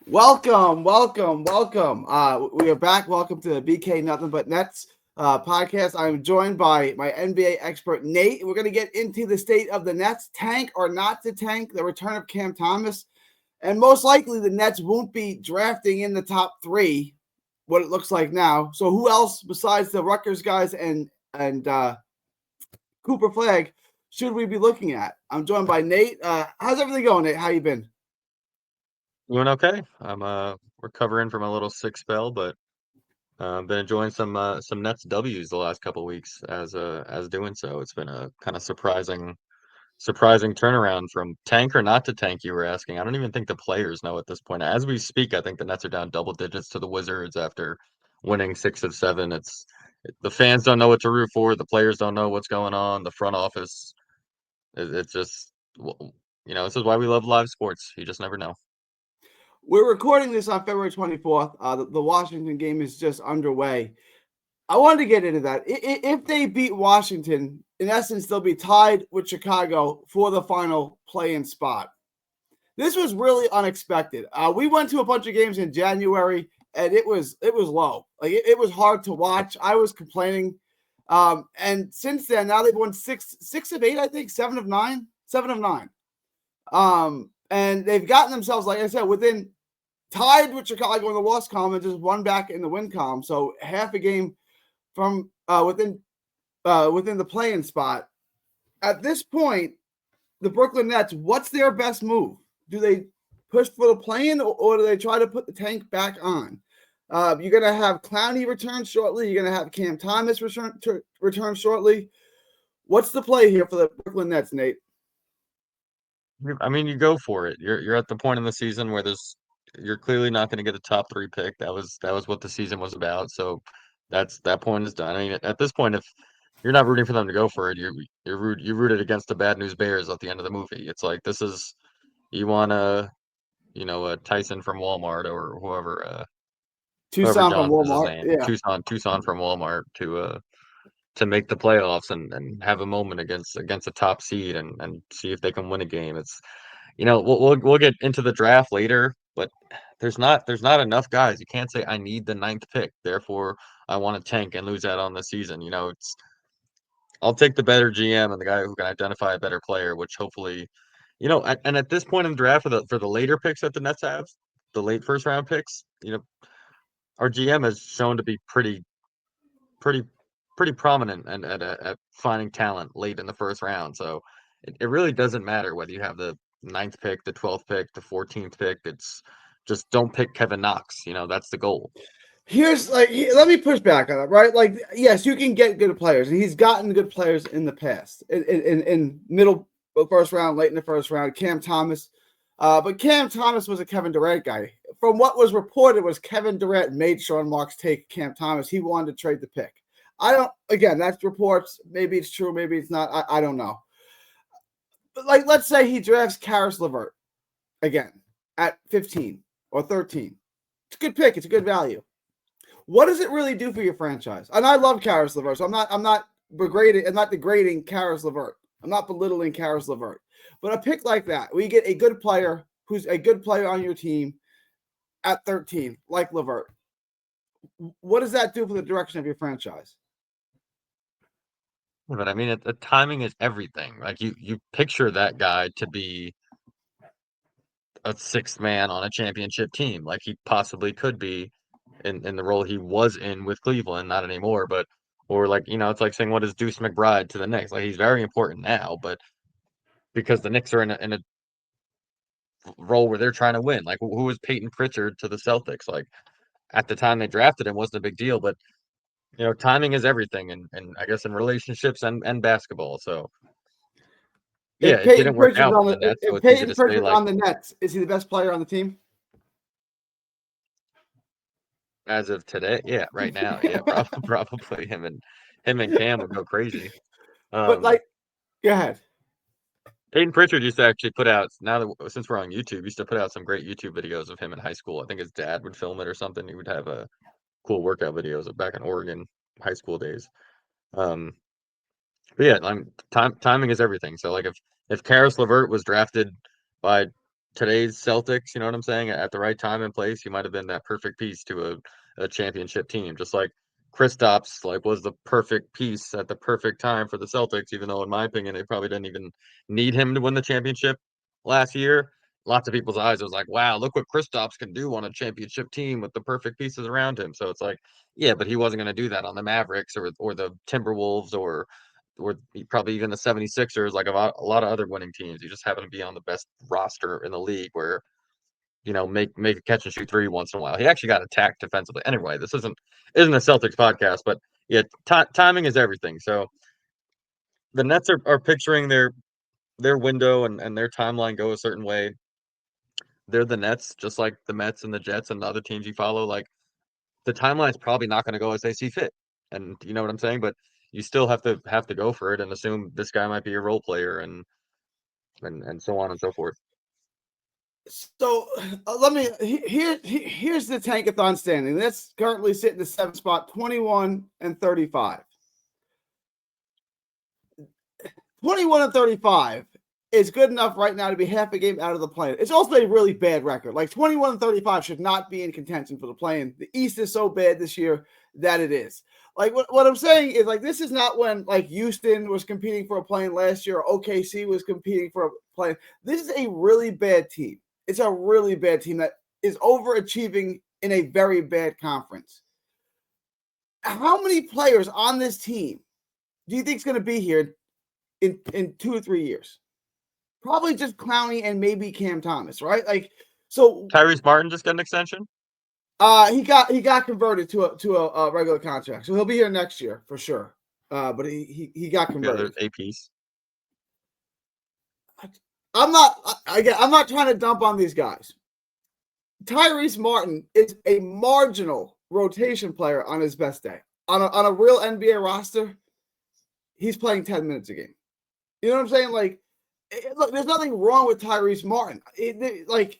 Welcome, welcome, welcome. We are back. Welcome to the BK Nothing But Nets podcast. I'm joined by my NBA expert, Nate. We're going to get into the state of the Nets, tank or not to tank, the return of Cam Thomas, and most likely the Nets won't be drafting in the top three, what it looks like now. So who else besides the Rutgers guys and Cooper Flag should we be looking at? I'm joined by Nate. How's everything going, Nate? How you been? Doing okay. I'm recovering from a little sick spell, but been enjoying some Nets W's the last couple weeks as doing so. It's been a kind of surprising turnaround from tank or not to tank, you were asking. I don't even think the players know at this point. As we speak, I think the Nets are down double digits to the Wizards after winning 6 of 7. The fans don't know what to root for, the players don't know what's going on, the front office. It's just this is why we love live sports. You just never know. We're recording this on February 24th. The Washington game is just underway. I wanted to get into that. If they beat Washington, in essence, they'll be tied with Chicago for the final play-in spot. This was really unexpected. We went to a bunch of games in January, and it was low. Like it was hard to watch. I was complaining. And since then, now they've won six of eight, I think, 7 of 9. And they've gotten themselves, like I said, within tied with Chicago in the loss column and just one back in the win column. So half a game from within the play-in spot. At this point, the Brooklyn Nets, what's their best move? Do they push for the play-in or do they try to put the tank back on? You're going to have Clowney return shortly. You're going to have Cam Thomas return shortly. What's the play here for the Brooklyn Nets, Nate? I mean, you go for it. You're at the point in the season where you're clearly not going to get a top three pick. That was what the season was about. So that point is done. I mean, at this point, if you're not rooting for them to go for it, you rooted against the Bad News Bears at the end of the movie. It's like this is you want a Tyson from Walmart or whoever Tucson from Johns is his Walmart. name, Yeah. Tucson from Walmart to make the playoffs and have a moment against a top seed and see if they can win a game. It's we'll get into the draft later, but there's not enough guys. You can't say I need the ninth pick, therefore I want to tank and lose out on the season. It's I'll take the better GM and the guy who can identify a better player, which hopefully, and at this point in the draft for the later picks that the Nets have, the late first round picks, our GM has shown to be pretty pretty prominent and at finding talent late in the first round. So it really doesn't matter whether you have the ninth pick, the 12th pick, the 14th pick. It's just don't pick Kevin Knox. That's the goal. Here's let me push back on that, right? Like, yes, you can get good players, and he's gotten good players in the past, in middle first round, late in the first round. Cam Thomas, but Cam Thomas was a Kevin Durant guy. From what was reported, was Kevin Durant made Sean Marks take Cam Thomas. He wanted to trade the pick. I don't. Again, that's reports. Maybe it's true. Maybe it's not. I don't know. But like, let's say he drafts Karis LeVert again at 15 or 13. It's a good pick. It's a good value. What does it really do for your franchise? And I love Karis LeVert, so I'm not degrading Karis LeVert. I'm not belittling Karis LeVert. But a pick like that, where you get a good player who's a good player on your team at 13, like LeVert, what does that do for the direction of your franchise? But I mean, the timing is everything. Like you picture that guy to be a sixth man on a championship team, like he possibly could be in the role he was in with Cleveland, not anymore, but or like it's like saying what is Deuce McBride to the Knicks? Like he's very important now, but because the Knicks are in a role where they're trying to win. Like who was Peyton Pritchard to the Celtics? Like at the time they drafted him wasn't a big deal, but timing is everything and I guess in relationships and basketball. So yeah, it didn't work out for the Nets, so If it's easy Peyton to say Pritchard's like on the Nets, is he the best player on the team? as of today, yeah, right now, yeah, probably him and Cam would go crazy. But Um, like, go ahead. Peyton Pritchard used to actually put out now that since we're on YouTube, used to put out some great YouTube videos of him in high school. I think his dad would film it or something. He would have a cool workout videos of back in Oregon high school days. Um, but yeah, timing is everything. So like if Karis LeVert was drafted by today's Celtics, you know what I'm saying? At the right time and place, he might have been that perfect piece to a championship team. Just like Kristaps, like was the perfect piece at the perfect time for the Celtics, even though in my opinion they probably didn't even need him to win the championship last year. Lots of people's eyes was like, wow, look what Kristaps can do on a championship team with the perfect pieces around him. So it's like, yeah, but he wasn't going to do that on the Mavericks or the Timberwolves or probably even the 76ers, like a lot of other winning teams. You just happen to be on the best roster in the league where, make a catch and shoot three once in a while. He actually got attacked defensively. Anyway, this isn't a Celtics podcast, but yeah, timing is everything. So the Nets are picturing their window and their timeline go a certain way. They're the Nets, just like the Mets and the Jets and the other teams you follow. Like the timeline is probably not going to go as they see fit, and you know what I'm saying. But you still have to go for it and assume this guy might be a role player and so on and so forth. So here's the Tankathon standing. That's currently sitting the 7th spot, 21-35. 21-35 is good enough right now to be half a game out of the play. It's also a really bad record. Like 21-35 should not be in contention for the play-in. The East is so bad this year that it is. Like what I'm saying is like this is not when like Houston was competing for a play-in last year or OKC was competing for a play-in. This is a really bad team. It's a really bad team that is overachieving in a very bad conference. How many players on this team do you think is going to be here in 2 or 3 years? Probably just Clowney and maybe Cam Thomas, right? Like, so Tyrese Martin just got an extension. He got converted to a regular contract, so he'll be here next year for sure. But he got converted. A piece. I'm not trying to dump on these guys. Tyrese Martin is a marginal rotation player on his best day. On a real NBA roster, he's playing 10 minutes a game. You know what I'm saying? Like, look, there's nothing wrong with Tyrese Martin. Like,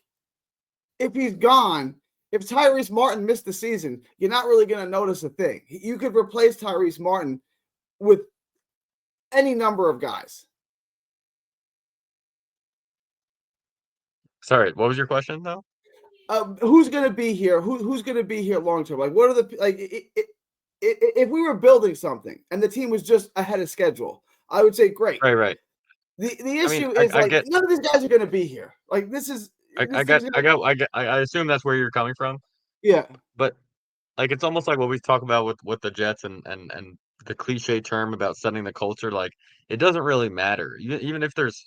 if he's gone, if Tyrese Martin missed the season, you're not really going to notice a thing. You could replace Tyrese Martin with any number of guys. Sorry, what was your question though? Who's going to be here? Who's going to be here long term? Like, what are the like? If we were building something and the team was just ahead of schedule, I would say great. Right. The issue is none of these guys are going to be here. Like this is. I assume that's where you're coming from. Yeah, but like it's almost like what we talk about with the Jets and the cliche term about setting the culture. Like it doesn't really matter, even if there's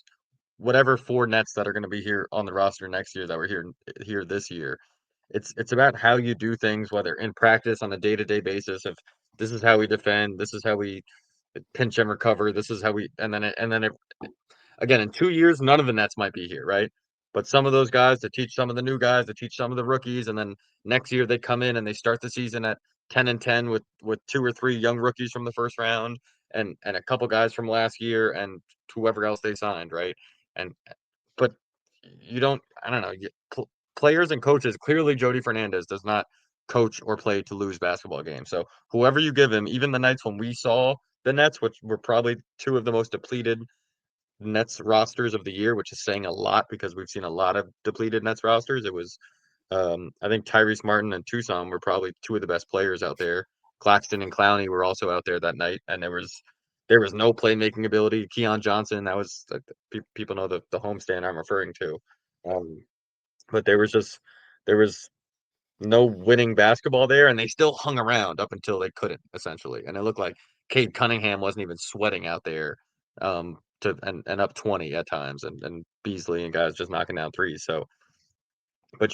whatever 4 Nets that are going to be here on the roster next year that were here this year. It's about how you do things, whether in practice on a day-to-day basis. If this is how we defend, this is how we pinch and recover, this is how we and then again in 2 years, none of the Nets might be here, right? But some of those guys to teach some of the new guys, to teach some of the rookies, and then next year they come in and they start the season at 10-10 with 2 or 3 young rookies from the first round and a couple guys from last year and whoever else they signed, right? And but you don't, I don't know, players and coaches, clearly Jody Fernandez does not coach or play to lose basketball games. So whoever you give him, even the nights when we saw the Nets, which were probably 2 of the most depleted Nets rosters of the year, which is saying a lot because we've seen a lot of depleted Nets rosters. It was, I think Tyrese Martin and Tucson were probably 2 of the best players out there. Claxton and Clowney were also out there that night, and there was no playmaking ability. Keon Johnson, that was people know the homestand I'm referring to, but there was no winning basketball there, and they still hung around up until they couldn't essentially, and it looked like Cade Cunningham wasn't even sweating out there. And up 20 at times, and Beasley and guys just knocking down threes. So, but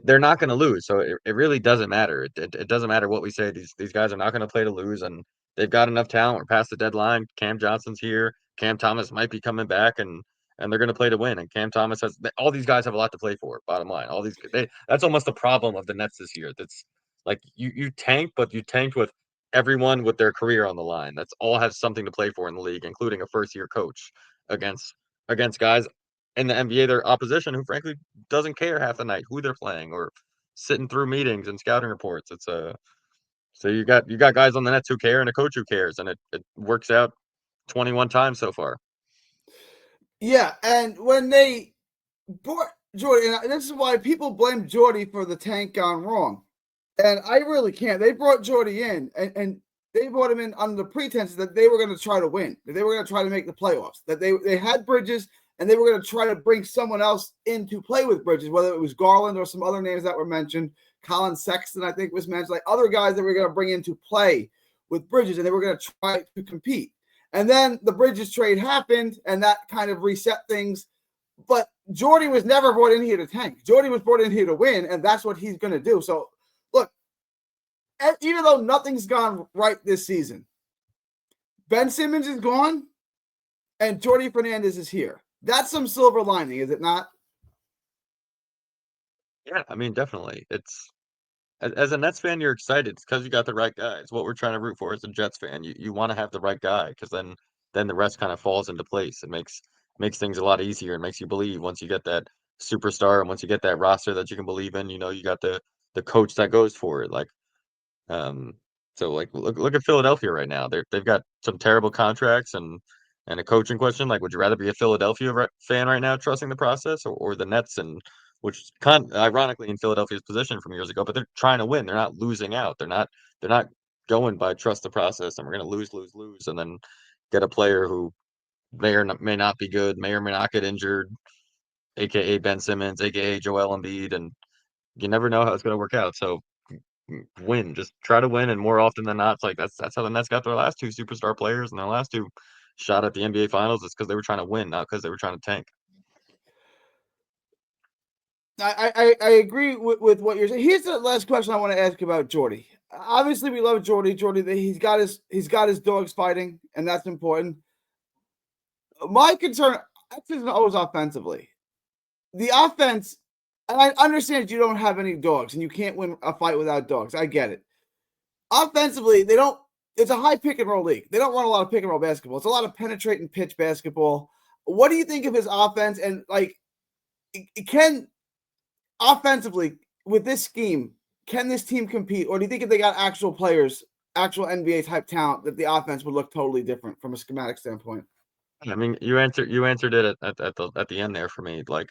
they're not going to lose. So it really doesn't matter. It doesn't matter what we say. These guys are not going to play to lose, and they've got enough talent. We're past the deadline. Cam Johnson's here. Cam Thomas might be coming back, and they're going to play to win. And Cam Thomas all these guys have a lot to play for. Bottom line, that's almost the problem of the Nets this year. That's like you tank, but you tanked with everyone with their career on the line. That's all has something to play for in the league, including a first-year coach against guys in the NBA, their opposition, who frankly doesn't care half the night who they're playing or sitting through meetings and scouting reports. It's so you got guys on the Nets who care and a coach who cares, and it works out 21 times so far. Yeah, and when they brought Jordy, and this is why people blame Jordy for the tank gone wrong. And I really can't. They brought Jordy in, and they brought him in under the pretense that they were going to try to win, that they were going to try to make the playoffs, that they had Bridges, and they were going to try to bring someone else in to play with Bridges, whether it was Garland or some other names that were mentioned. Colin Sexton, I think, was mentioned, like other guys that we were going to bring in to play with Bridges, and they were going to try to compete. And then the Bridges trade happened, and that kind of reset things. But Jordy was never brought in here to tank. Jordy was brought in here to win, and that's what he's going to do. So, look, even though nothing's gone right this season, Ben Simmons is gone, and Jordy Fernandez is here. That's some silver lining, is it not? Yeah, I mean, definitely. It's as a Nets fan, you're excited. It's because you got the right guy. It's what we're trying to root for as a Jets fan. You want to have the right guy because then the rest kind of falls into place. It makes things a lot easier. It makes you believe once you get that superstar and once you get that roster that you can believe in. You got the coach that goes for it. Um, so like look at Philadelphia right now. They've got some terrible contracts and a coaching question. Like, would you rather be a Philadelphia fan right now, trusting the process, or the Nets and which ironically in Philadelphia's position from years ago, but they're trying to win. They're not losing out. They're not going by trust the process and we're going to lose, and then get a player who may not be good, may or may not get injured, aka Ben Simmons, aka Joel Embiid, and you never know how it's going to work out. So win, just try to win, and more often than not, it's like that's how the Nets got their last two superstar players and their last two shot at the NBA Finals. It's because they were trying to win, not because they were trying to tank. I agree with what you're saying. Here's the last question I want to ask about Jordy. Obviously, we love Jordy. Jordy, he's got his dogs fighting, and that's important. My concern isn't always offensively. The offense, and I understand you don't have any dogs and you can't win a fight without dogs. I get it. Offensively, they don't. It's a high pick and roll league. They don't run a lot of pick and roll basketball. It's a lot of penetrate and pitch basketball. What do you think of his offense? And like, can offensively with this scheme, can this team compete, or do you think if they got actual players, actual NBA type talent, that the offense would look totally different from a schematic standpoint? I mean, you answered it at the end there for me. Like,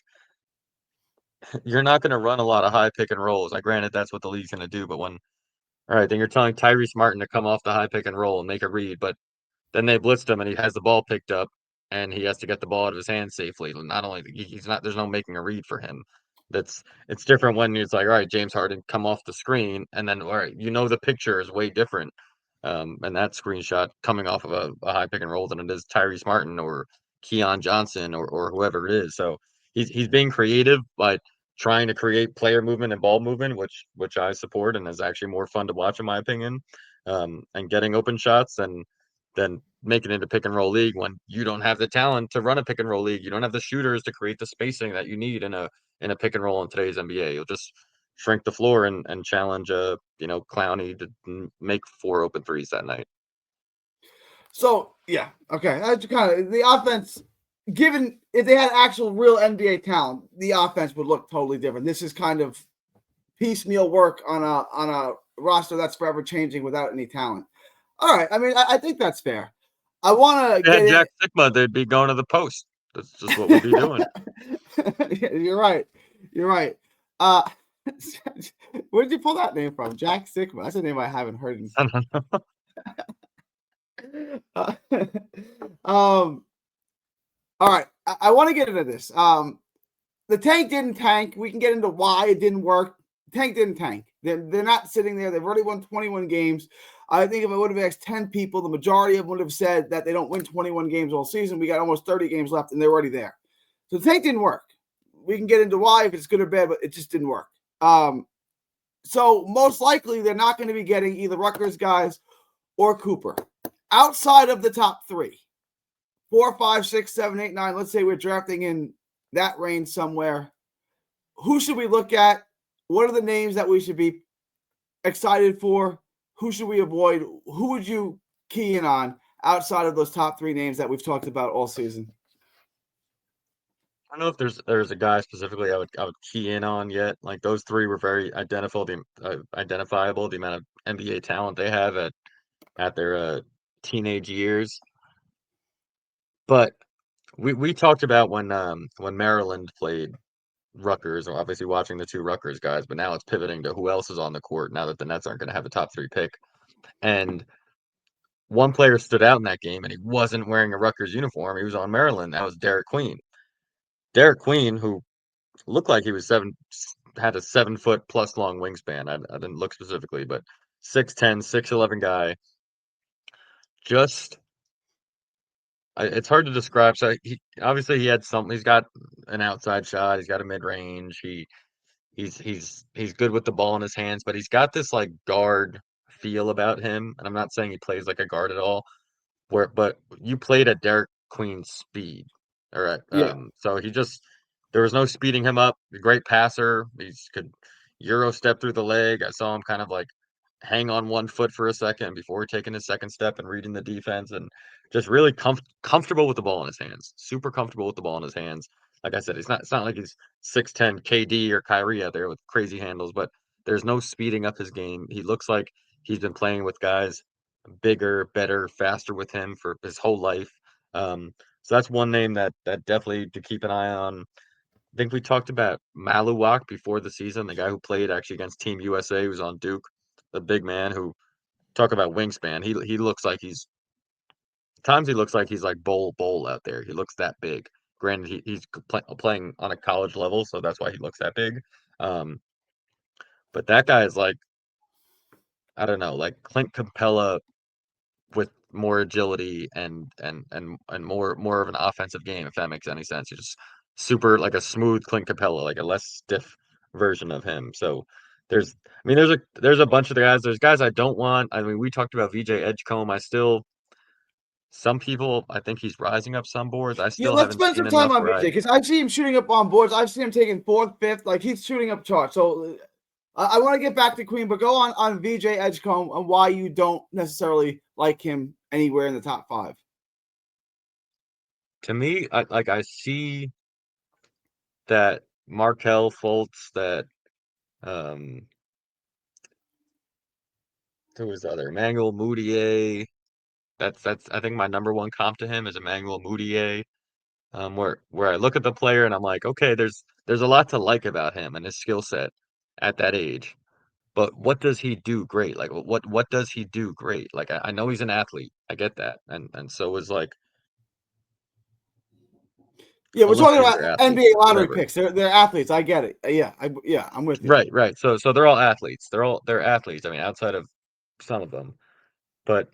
you're not going to run a lot of high pick and rolls. Like, granted, that's what the league's going to do, but all right, then you're telling Tyrese Martin to come off the high pick and roll and make a read, but then they blitzed him and he has the ball picked up and he has to get the ball out of his hands safely. Not only he's not, there's no making a read for him. It's different when it's like, all right, James Harden come off the screen, and then all right, the picture is way different. And that screenshot coming off of a high pick and roll than it is Tyrese Martin or Keon Johnson or whoever it is. So he's being creative by trying to create player movement and ball movement, which I support and is actually more fun to watch in my opinion. And getting open shots than making it a pick and roll league when you don't have the talent to run a pick and roll league. You don't have the shooters to create the spacing that you need in a pick and roll in today's NBA. You'll just shrink the floor and challenge Clowney to make 4 open threes that night. So yeah, okay. That's kind of the offense. Given if they had actual real NBA talent, the offense would look totally different. This is kind of piecemeal work on a roster that's forever changing without any talent. All right, I mean, I think that's fair. I want to get Jack Sigma, they'd be going to the post. That's just what we'd be doing. You're right. You're right. Uh, where did you pull that name from? Jack Sigma. That's a name I haven't heard. All right. I want to get into this. The tank didn't tank. We can get into why it didn't work. Tank didn't tank. They're not sitting there. They've already won 21 games. I think if I would have asked 10 people, the majority of them would have said that they don't win 21 games all season. We got almost 30 games left, and they're already there. So the tank didn't work. We can get into why, if it's good or bad, but it just didn't work. So most likely they're not going to be getting either Rutgers guys or Cooper. Outside of the top 3, 4, 5, 6, 7, 8, 9, let's say we're drafting in that range somewhere. Who should we look at? What are the names that we should be excited for? Who should we avoid? Who would you key in on outside of those top 3 names that we've talked about all season? I don't know if there's a guy specifically I would key in on yet. Like, those 3 were very identifiable. The amount of NBA talent they have at their teenage years. But we talked about when Maryland played Rutgers, or obviously watching the two Rutgers guys, but now it's pivoting to who else is on the court now that the Nets aren't going to have a top 3 pick. And one player stood out in that game, and he wasn't wearing a Rutgers uniform. He was on Maryland. That was Derek Queen. Derek Queen, who looked like he was had a 7 foot plus long wingspan. I didn't look specifically, but 6'10", 6'11" guy. Just, it's hard to describe. So he obviously he had something. He's got an outside shot. He's got a mid range. He's good with the ball in his hands, but he's got this like guard feel about him. And I'm not saying he plays like a guard at all. But you played at Derek Queen's speed. All right. Yeah. So there was no speeding him up. A great passer. He's could Euro step through the leg. I saw him kind of like hang on one foot for a second before taking his second step and reading the defense, and just really comfortable with the ball in his hands. Super comfortable with the ball in his hands. Like I said, it's not like he's 6'10" KD or Kyrie out there with crazy handles, but there's no speeding up his game. He looks like he's been playing with guys bigger, better, faster with him for his whole life. So that's one name that definitely to keep an eye on. I think we talked about Maluwak before the season, the guy who played actually against Team USA, who's on Duke, the big man who talk about wingspan. He looks like times he looks like he's like bowl out there. He looks that big. Granted, he's playing on a college level, so that's why he looks that big. Um, but that guy is like, I don't know, like Clint Capella with more agility and more of an offensive game, if that makes any sense. He's just super like a smooth Clint Capella, like a less stiff version of him. So I mean, there's a bunch of the guys. There's guys I don't want. I mean, we talked about VJ Edgecombe. Some people, I think he's rising up some boards. I Yeah, still let's haven't spend seen some time enough on where VJ because I see him shooting up on boards. I've seen him taking fourth, fifth, like he's shooting up charts. So I want to get back to Queen, but go on VJ Edgecombe and why you don't necessarily like him anywhere in the top 5. to me, I see that Markel Fultz, that um who was the other? Emmanuel Mudiay. That's I think my number one comp to him is Emmanuel Mudiay. Where I look at the player and I'm like, okay, there's a lot to like about him and his skill set at that age. But what does he do great? Like what does he do great? Like I know he's an athlete. I get that. And so is like Yeah, we're talking Olympians about are athletes, NBA lottery whatever. picks. They're athletes. I get it. Yeah, I'm with you. Right. So they're all athletes. They're athletes. I mean, outside of some of them. But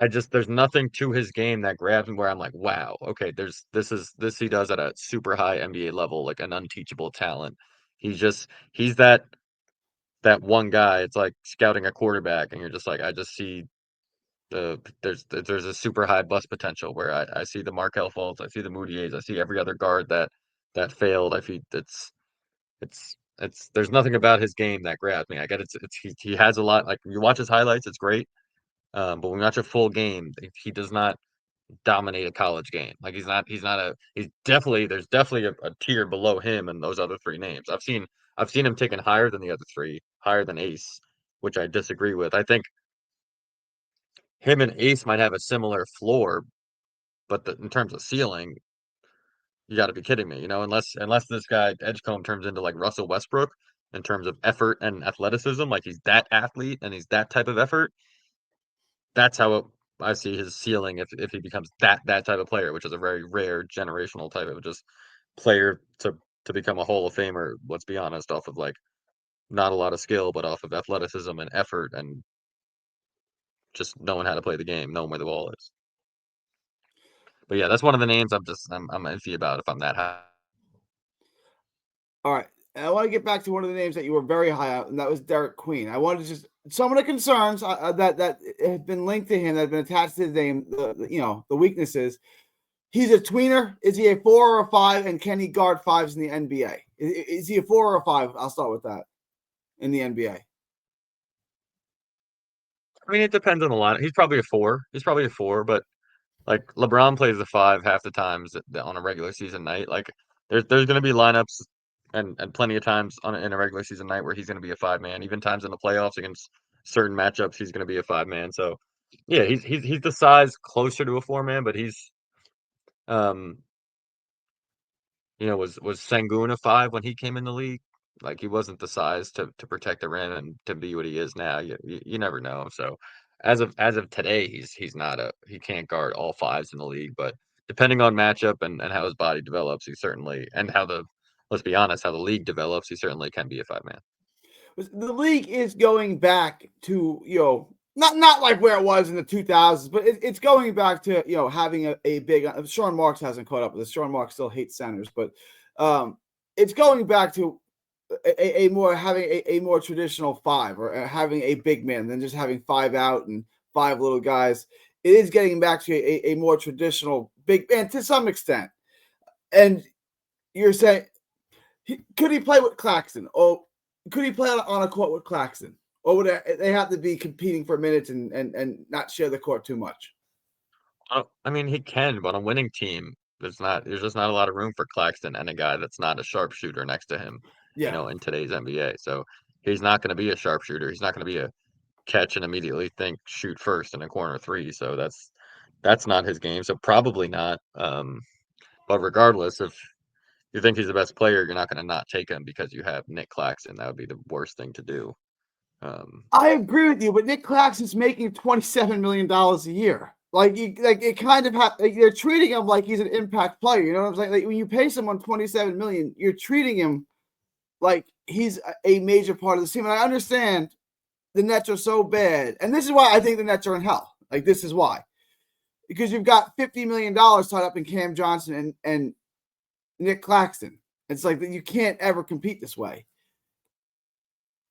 there's nothing to his game that grabs me where I'm like, wow, okay, this he does at a super high NBA level, like an unteachable talent. He's that one guy. It's like scouting a quarterback, and you're just like, I just see there's a super high bust potential where I see the Markel Fultz, I see the Moutiers, I see every other guard that failed. I feel it's there's nothing about his game that grabs me. I get he has a lot. Like you watch his highlights, it's great. But when we watch a full game, he does not dominate a college game. Like he's definitely there's definitely a tier below him and those other 3 names. I've seen him taken higher than the other 3, higher than Ace, which I disagree with. I think him and Ace might have a similar floor, but in terms of ceiling, you got to be kidding me. Unless this guy Edgecombe turns into like Russell Westbrook in terms of effort and athleticism, like he's that athlete and he's that type of effort. That's how I see his ceiling if he becomes that type of player, which is a very rare generational type of just player to become a Hall of Famer. Let's be honest, off of like not a lot of skill, but off of athleticism and effort and just knowing how to play the game, knowing where the ball is. But yeah, that's one of the names I'm iffy about if I'm that high. All right. And I want to get back to one of the names that you were very high on, and that was Derek Queen. I wanted to just some of the concerns that have been linked to him, that have been attached to his name, the weaknesses. He's a tweener. Is he a 4 or a 5? And can he guard 5s in the NBA? Is he a 4 or a 5? I'll start with that in the NBA. I mean, it depends on the line. He's probably a 4. He's probably a 4, but like LeBron plays the 5 half the times on a regular season night. Like there's going to be lineups and plenty of times in a regular season night where he's going to be a 5-man. Even times in the playoffs against certain matchups, he's going to be a 5-man. So yeah, he's the size closer to a 4-man, but he's um was Sengun a 5 when he came in the league? Like he wasn't the size to protect the rim and to be what he is now. You never know. So as of today, he can't guard all fives in the league, but depending on matchup and how his body develops, he certainly and how the let's be honest, how the league develops, he certainly can be a 5-man. The league is going back to not like where it was in the 2000s, but it's going back to having a big. Sean Marks hasn't caught up with this. Sean Marks still hates centers, but it's going back to a more having a more traditional 5 or having a big man than just having 5 out and 5 little guys. It is getting back to a more traditional big man to some extent. And you're saying, could he play with Claxton? Or could he play on a court with Claxton? Or would they have to be competing for minutes and not share the court too much? I mean, he can, but on a winning team, there's just not a lot of room for Claxton and a guy that's not a sharpshooter next to him, Yeah. in today's NBA. So he's not going to be a sharpshooter. He's not going to be a catch and immediately think shoot first in a corner 3. So that's not his game. So probably not. But regardless, if you think he's the best player, you're not going to not take him because you have Nick Claxton. That would be the worst thing to do. I agree with you, but Nick Claxton's making $27 million a year. It kind of they're treating him like he's an impact player. You know what I'm saying? Like when you pay someone $27 million, you're treating him like he's a major part of the team. And I understand the Nets are so bad, and this is why I think the Nets are in hell. Like this is why, because you've got $50 million tied up in Cam Johnson and Nick Claxton. It's like you can't ever compete this way.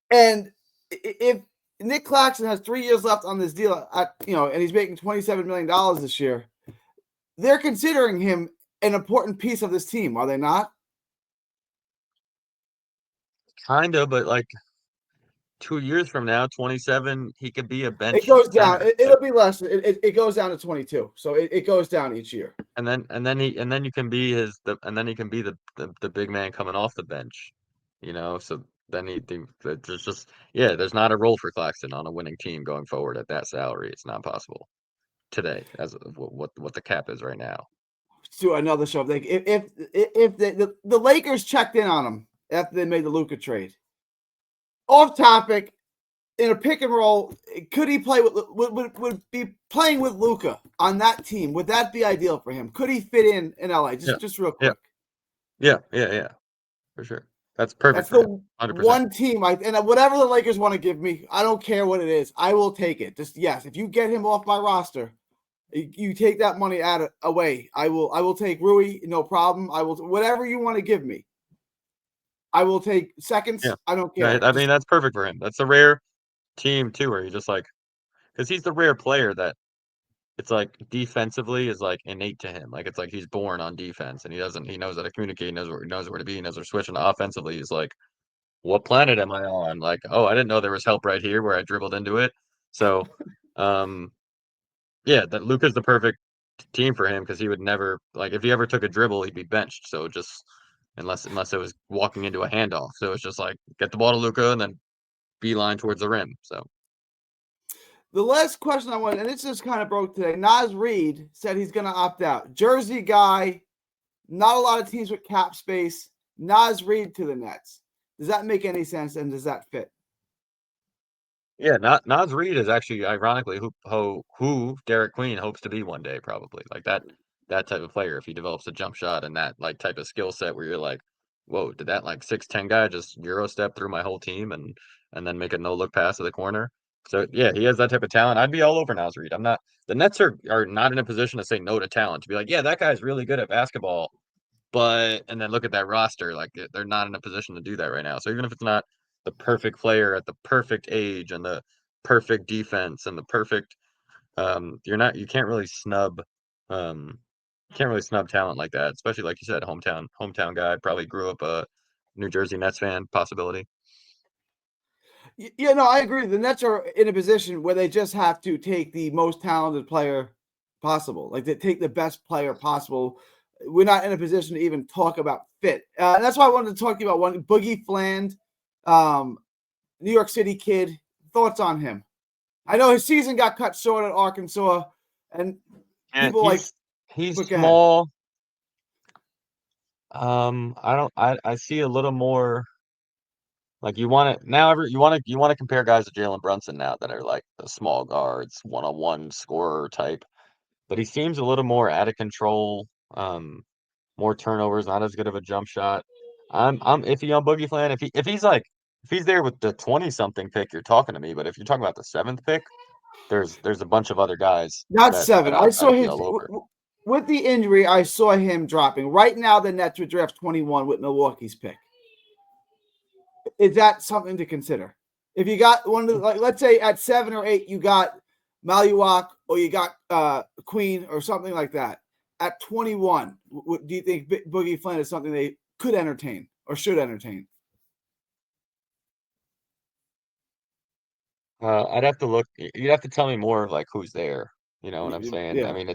And if Nick Claxton has 3 years left on this deal, and he's making $27 million this year, they're considering him an important piece of this team, are they not? Kind of, but like 2 years from now, 27, he could be a bench. It goes down. center. It'll be less. It goes down to 22. So it goes down each year. And then you can be the big man coming off the bench, So then there's just there's not a role for Claxton on a winning team going forward at that salary. It's not possible today as of what the cap is right now. Let's do another show. Like if the Lakers checked in on him after they made the Luka trade. Off topic, in a pick and roll, could he play would be playing with Luka on that team? Would that be ideal for him? Could he fit in LA? Just real quick. Yeah, for sure. That's perfect. That's the 100%. One team. And whatever the Lakers want to give me, I don't care what it is. I will take it. Just yes, if you get him off my roster, you take that money away. I will take Rui, no problem. I will whatever you want to give me. I will take seconds. Yeah. I don't care. I mean, that's perfect for him. That's a rare team too, where you just like, because he's the rare player that it's like defensively is like innate to him. Like it's like he's born on defense, and he knows how to communicate, he knows where to be, he knows where to switch. And offensively, he's like, what planet am I on? Like, oh, I didn't know there was help right here where I dribbled into it. So, that Luka's the perfect team for him because he would never if he ever took a dribble, he'd be benched. So just unless it was walking into a handoff. So it's just like get the ball to Luka and then beeline towards the rim. So the last question I wanted, and this just kind of broke today. Naz Reid said he's going to opt out. Jersey guy, not a lot of teams with cap space. Naz Reid to the Nets. Does that make any sense? And does that fit? Yeah, Naz Reid is actually ironically who Derek Queen hopes to be one day, probably like that type of player. If he develops a jump shot and that like type of skill set where you're like, whoa, did that like 6'10" guy just Euro step through my whole team and then make a no look pass to the corner? So yeah, he has that type of talent. I'd be all over Naz Reid. I'm not. The Nets are not in a position to say no to talent. To be like, yeah, that guy's really good at basketball, and then look at that roster. Like they're not in a position to do that right now. So even if it's not the perfect player at the perfect age and the perfect defense and the perfect, you can't really snub talent like that. Especially like you said, hometown guy. Probably grew up a New Jersey Nets fan. Possibility. Yeah, no, I agree. The Nets are in a position where they just have to take the most talented player possible. Like they take the best player possible. We're not in a position to even talk about fit. And that's why I wanted to talk to you about one Boogie Fland, New York City kid. Thoughts on him? I know his season got cut short at Arkansas, and people he's small. I don't. I see a little more. Like you want to now. You want to compare guys to Jalen Brunson now that are like the small guards, one-on-one scorer type. But he seems a little more out of control. More turnovers, not as good of a jump shot. I'm iffy on Boogie Flan. If he's there with the 20 something pick, you're talking to me. But if you're talking about the seventh pick, there's a bunch of other guys Not that 7. I saw I'd be his all over. with the injury. I saw him dropping. Right now, the Nets would draft 21 with Milwaukee's pick. Is that something to consider? If you got one of the, like, let's say at 7 or 8, you got Maluak or you got Queen or something like that. At 21, do you think Boogie Flynn is something they could entertain or should entertain? I'd have to look. You'd have to tell me more of like who's there. You know what I'm saying? I Yeah, mean,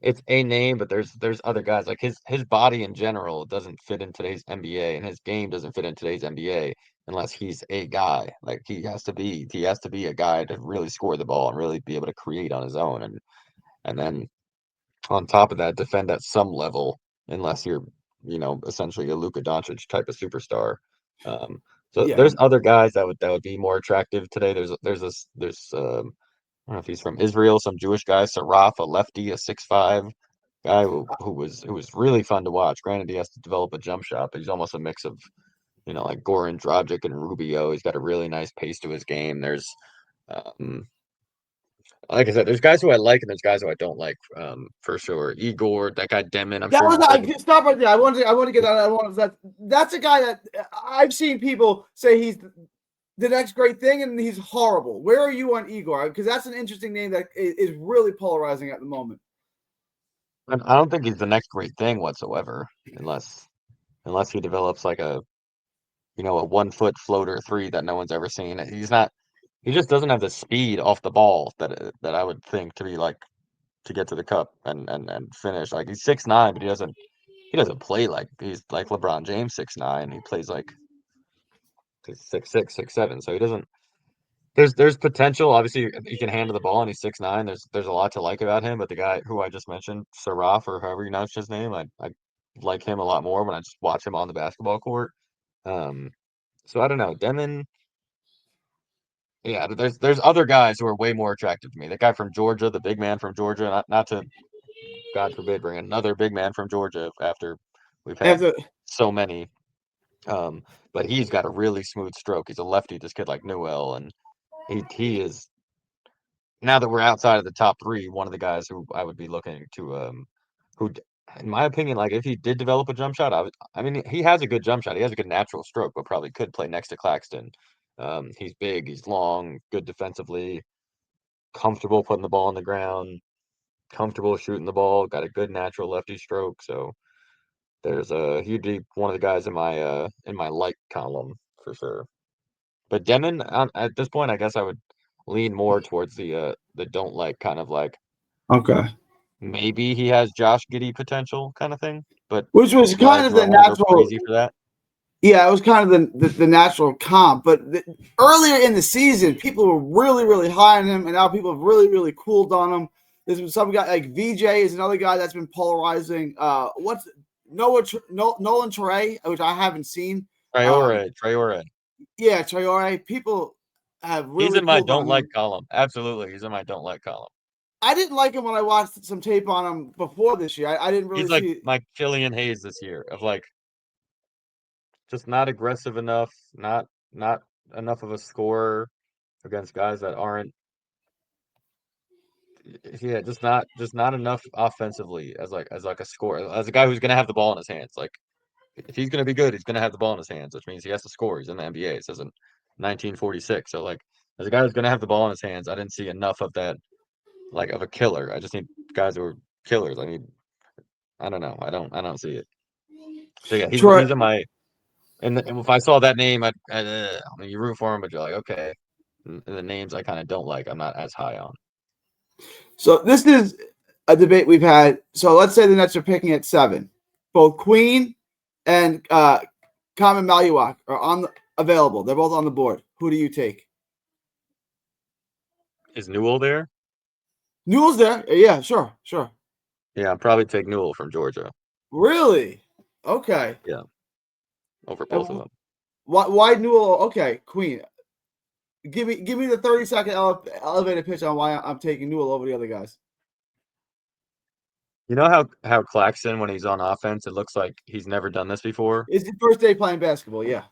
it's a name, but there's other guys like his body in general doesn't fit in today's NBA, and his game doesn't fit in today's NBA unless he's a guy. Like he has to be a guy to really score the ball and really be able to create on his own, and then on top of that, defend at some level, unless you're essentially a Luka Doncic type of superstar. Um, so yeah. there's other guys that would be more attractive today. There's I don't know if he's from Israel, some Jewish guy, Saraf, a lefty, a 6'5" guy who was really fun to watch. Granted, he has to develop a jump shot, but he's almost a mix of, like Goran Dragic and Rubio. He's got a really nice pace to his game. Um, like I said, there's guys who I like and there's guys who I don't like, for sure. Igor, that guy Demon, I'm That sure was you've heard I stop right there. I want to get that. That's a guy that I've seen people say he's the next great thing, and he's horrible. Where are you on Igor? Because that's an interesting name that is really polarizing at the moment. I don't think he's the next great thing whatsoever, unless he develops like a 1 foot floater three that no one's ever seen. He just doesn't have the speed off the ball that I would think to be like to get to the cup and finish. Like he's 6'9", but he doesn't play like he's like LeBron James 6'9". He plays like he's 6'6", 6'7". So he doesn't. There's potential. Obviously, he can handle the ball, and he's 6'9". There's a lot to like about him. But the guy who I just mentioned, Saraf or however you pronounce his name, I like him a lot more when I just watch him on the basketball court. Um, so I don't know, Demon. Yeah, there's other guys who are way more attractive to me. The guy from Georgia, the big man from Georgia, not to God forbid bring another big man from Georgia after we've had After so many. Um, but he's got a really smooth stroke. He's a lefty, this kid like Newell, and he is now that we're outside of the top three, one of the guys who I would be looking to in my opinion, like if he did develop a jump shot, I mean he has a good jump shot. He has a good natural stroke, but probably could play next to Claxton. He's big, he's long, good defensively, comfortable putting the ball on the ground, comfortable shooting the ball, got a good natural lefty stroke. So he'd be one of the guys in my like column for sure. But Demon, at this point, I guess I would lean more towards the don't like kind of like okay, maybe he has Josh Giddey potential kind of thing. But which was kind guys of who I the want to go natural. crazy for that. Yeah, it was kind of the natural comp. But earlier in the season, people were really, really high on him, and now people have really, really cooled on him. There's been some guy like VJ is another guy that's been polarizing. What's Nolan Trey, which I haven't seen. Traore. Yeah, Traore. People have He's really in my cooled don't on like him. column. Absolutely, he's in my don't like column. I didn't like him when I watched some tape on him before this year. I didn't really He's like see. my Killian Hayes this year of like just not aggressive enough, not enough of a scorer against guys that aren't. Yeah, just not enough offensively as like a scorer, as a guy who's gonna have the ball in his hands. Like if he's gonna be good, he's gonna have the ball in his hands, which means he has to score. He's in the NBA. It says in 1946. So like as a guy who's gonna have the ball in his hands, I didn't see enough of that, like of a killer. I just need guys who are killers. I don't know. I don't see it. So yeah, Troy. he's in my. And if I saw that name, I mean, you root for him, but you're like, okay. And the names I kind of don't like, I'm not as high on. So this is a debate we've had. So let's say the Nets are picking at 7. Both Queen and Common Maluak are available. They're both on the board. Who do you take? Is Newell there? Newell's there. Yeah, sure. Yeah, I'll probably take Newell from Georgia. Really? Okay. Yeah, over And both of them. why Newell? Okay, Queen. Give me the 30-second elevator pitch on why I'm taking Newell over the other guys. You know how Claxton, when he's on offense, it looks like he's never done this before. It's the first day playing basketball. Yeah.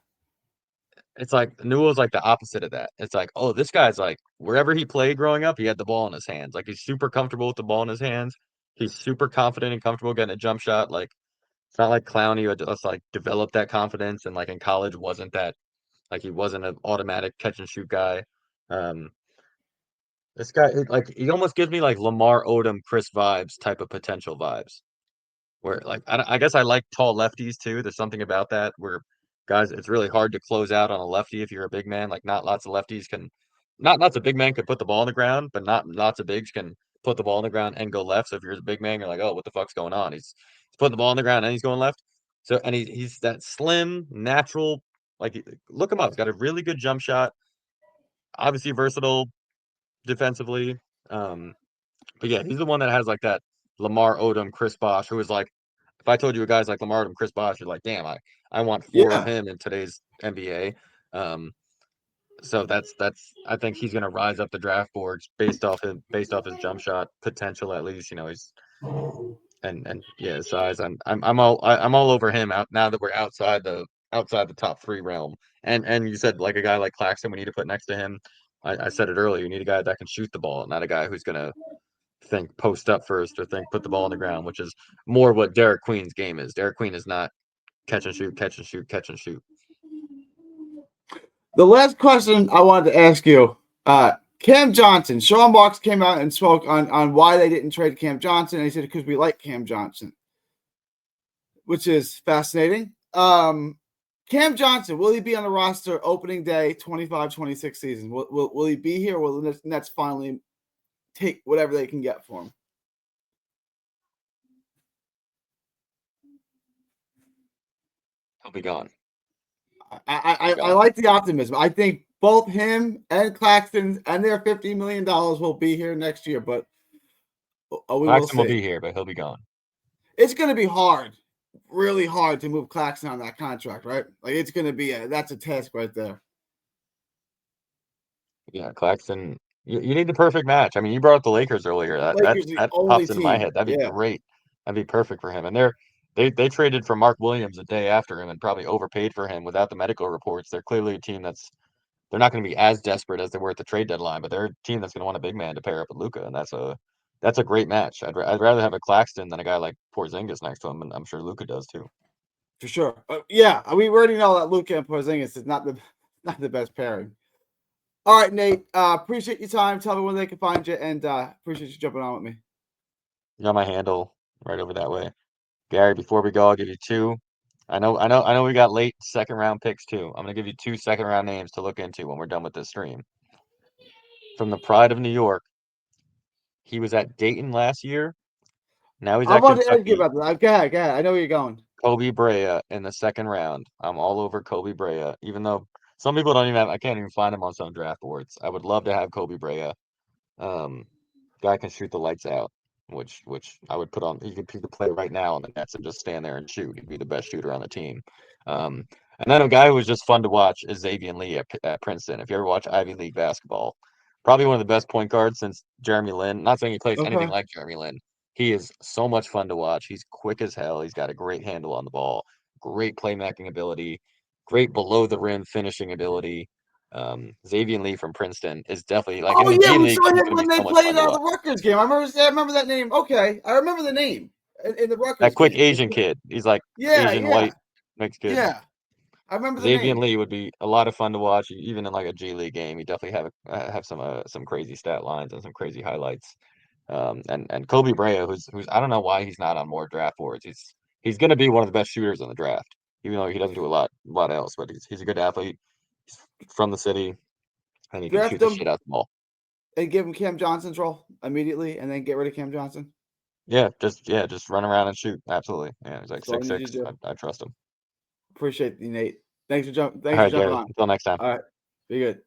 It's like Newell's like the opposite of that. It's like, oh, this guy's like wherever he played growing up, he had the ball in his hands. Like he's super comfortable with the ball in his hands. He's super confident and comfortable getting a jump shot. Like it's not like Clowney who had just like developed that confidence and like in college wasn't that like he wasn't an automatic catch and shoot guy. Um, this guy like he almost gives me like Lamar Odom, Chris vibes type of potential vibes. Where like I guess I like tall lefties too. There's something about that where guys, it's really hard to close out on a lefty if you're a big man. Like not lots of lefties can, not lots of big men could put the ball on the ground, but not lots of bigs can put the ball on the ground and go left. So if you're a big man, you're like, oh, what the fuck's going on? He's putting the ball on the ground and he's going left. So and he's that slim, natural. Like look him up. He's got a really good jump shot. Obviously versatile defensively. Um, but yeah, he's the one that has like that Lamar Odom, Chris Bosh, who is like, if I told you a guy's like Lamar Odom, Chris Bosh, you're like, damn, I want four of Yeah. him in today's NBA. So that's I think he's gonna rise up the draft boards based off his jump shot potential at least. You know, he's and yeah, his size. I'm all over him out now that we're outside the top three realm. And you said like a guy like Claxton, we need to put next to him. I said it earlier. You need a guy that can shoot the ball, not a guy who's gonna think post up first or think put the ball on the ground, which is more what Derek Queen's game is. Derek Queen is not catch and shoot, catch and shoot, catch and shoot. The last question I wanted to ask you, Cam Johnson. Sean Marks came out and spoke on why they didn't trade Cam Johnson. And he said because we like Cam Johnson, which is fascinating. Cam Johnson, will he be on the roster opening day 25-26 season? Will he be here, or will the Nets finally take whatever they can get for him? He'll be gone. I like the optimism. I think both him and Claxton and their $50 million will be here next year, but we Claxton will will see. be here, but he'll be gone. It's going to be hard, really hard to move Claxton on that contract, right? Like it's going to be that's a task right there. Yeah, Claxton. You need the perfect match. I mean, you brought up the Lakers earlier. Lakers the That only pops into my team. head. That'd be Yeah, great. That'd be perfect for him. And they traded for Mark Williams a day after him and probably overpaid for him without the medical reports. They're clearly a team they're not going to be as desperate as they were at the trade deadline, but they're a team that's going to want a big man to pair up with Luka, and that's a great match. I'd rather have a Claxton than a guy like Porzingis next to him, and I'm sure Luka does too. for sure. Yeah, we already know that Luka and Porzingis is not the best pairing. All right, Nate. Appreciate your time. Tell me where they can find you, and appreciate you jumping on with me. You got my handle right over that way, Gary. Before we go, I'll give you two. I know. We got late second round picks too. I'm gonna give you two second round names to look into when we're done with this stream. From the Pride of New York, he was at Dayton last year. Now he's I at want to ask you Kentucky. about that. Go ahead. I know where you're going. Kobe Brea in the second round. I'm all over Kobe Brea, even though some people don't even have, I can't even find him on some draft boards. I would love to have Kobe Brea. Um, guy can shoot the lights out, which I would put on. He could play right now on the Nets and just stand there and shoot. He'd be the best shooter on the team. And then a guy who was just fun to watch is Xavier Lee at Princeton. If you ever watch Ivy League basketball, probably one of the best point guards since Jeremy Lin. Not saying he plays anything Okay. like Jeremy Lin. He is so much fun to watch. He's quick as hell. He's got a great handle on the ball, great playmaking ability, great below the rim finishing ability. Xavier Lee from Princeton is definitely like in Oh the yeah, G we League. saw He's him going to when be they so much played fun to the watch. Rutgers game. I remember that name. Okay, I remember the name in the Rutgers That quick game. Asian kid. He's like Yeah, Asian yeah, white mixed kid. yeah. I remember the Xavier name. Lee would be a lot of fun to watch, even in like a G League game. He definitely have some crazy stat lines and some crazy highlights. And Kobe Brea, who's I don't know why he's not on more draft boards. He's going to be one of the best shooters in the draft, even though he doesn't do a lot else. But he's a good athlete. He's from the city, and he can shoot Draft the him shit out the ball. and give him Cam Johnson's role immediately, and then get rid of Cam Johnson. Just run around and shoot. Absolutely. Yeah, he's like That's all I need you 6'6". to do. I trust him. Appreciate you, Nate. Thanks All for right, jumping Gary. on. Until next time. All right, be good.